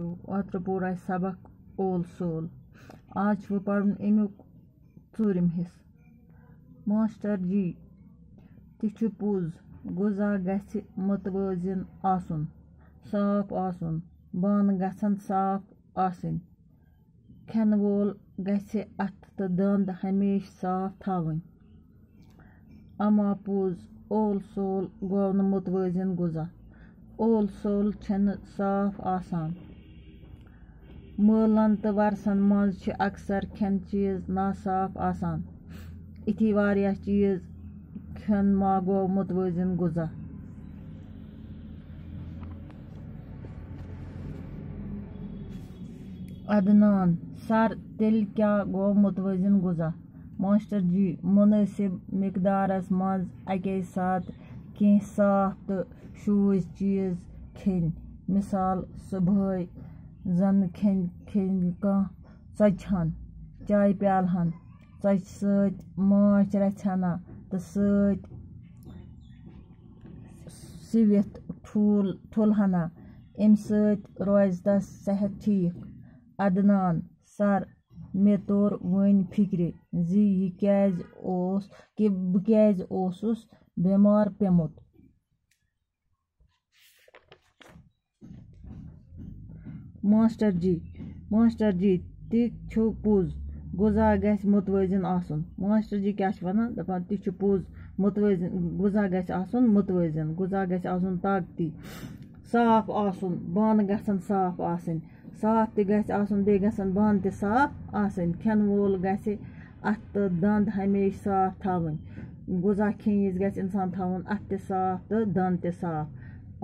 बच्चों ओत्र पोर अस सबक ओल सोल आज पढ़न अमुक ूरम हिस्स मास्टर जी ति पोज गुजा गछ मुतवाजिन आसुन साफ आसुन बान गछन साफ आसिन खेन वोल गछ अथ तो दंद हमेश साफ थावन अमा पोज ओल सोल गो न मुतवाजिन गुजा ओल सोल छन साफ आसान मलन तो वरसन मज अक्सर खेन चीज नासाफ आसान इथी वारिया चीज खेन मा गो मुतवाजिन गुजा अदनान सर तेल क्या गो मुतवाजिन गुजा मास्टर जी मुनासिब मिकदारस मज अके साथ कह साफ तो शूज चीज खेन मिसाल सुबह जन खेन कह चन चाय प्यालहन च माच रचना तो सिवित ठुलहना अम रोज तस सेहत ठीक अदनान सर मे तोर वन फिक्र जी यह क्या ओसुस बीमार पेमुत मास्टर जी ति पोज गुजा गछ मुतवाजिन आसुन मास्टर जी क्या वनान दपान ति पोज मुतवाजिन गुजा गछ आसुन मुतवाजिन गुजा गछ आसुन ताकती साफ आसुन बान गछन साफ आसन साफ ते गछ आसुन बे गछन बान ते साफ आसन खेन वोल गछ अथ तो दंद हमेश साफ थावन गुजा खेन गछ इंसान थावन अथ ते साफ तो दंद ते साफ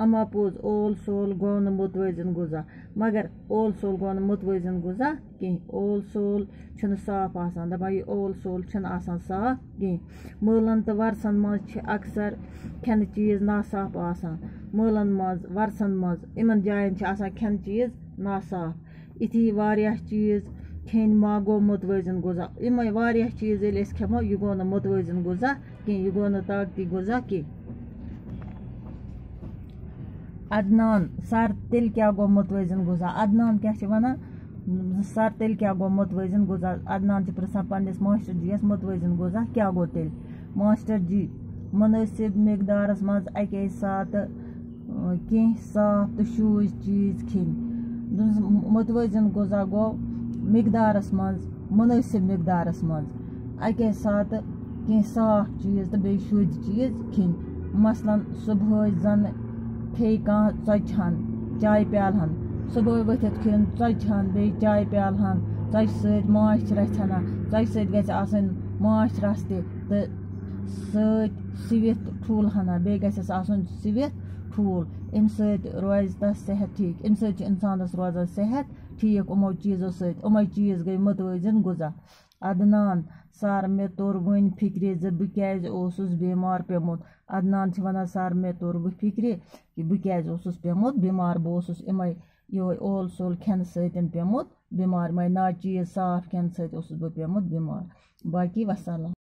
अमा पोज ओल सोल गो न मुतवाजिन गुजा मगर ओल सोल गो न मुतवाजिन गुजा कह ओल सोल छन साफ आसान दपा यह ओल सोल छन आसान साफ कह मलन तो वरसन मज अक्सर खेन चीज नासाफ आसान मलन मज वरसन मज इन जायन आसान खेन चीज नासाफ इथी वारिया चीज खेन मा गो मुतवाजिन गुजा इमे वारिया चीज ये खेमो यह गो न मुतवाजिन गुजा कह यह गो न ताकती गुजा कह अदनान सर तेल क्या गो मुतवाजिन गुजा अदनान क्या वनान सर तेल क्या गो मुतवाजिन गुजा अदनान पृछान पन्निस मास्टर जी मुतवाजिन गुजा क्या गो तेल मास्टर जी मुनासिब मिकदारस मज अके साथ कह साफ तो शूज चीज खेन मुतवाजिन गुजा गो मिकदारस मज मुनासिब मिकदारस मज अके साथ कह साफ चीज तो बे शुद्ध चीज खेन मसलन सुबह जन खे कह चन चाय प्यालहन सुबह वथित खेन चन बे चाय प्यालहन च सत माच रचना च सत गछ आसन माच रस तो सिवित ठूलहना बे गछस आसन सिवित ठूल अम सत रोज तस सेहत ठीक अम सत इंसानस रोजान सेहत ठीक उमो चीजों सत उमे चीज गई मुतवाजिन गुजा अदनान सर मे तोर वन फिक्र ज बह क्या ओसुस बीमार पेमुत अदनान वनान सर मे तोर वह फिक्र कि बह क्या ओसुस पेमुत बीमार बह ओसुस इमे ये ओल सोल खेन सतन पेमुत बीमार मैं ना चीज साफ खेन सत ओसुस बह पेमुत बीमार बाकी वसलाम।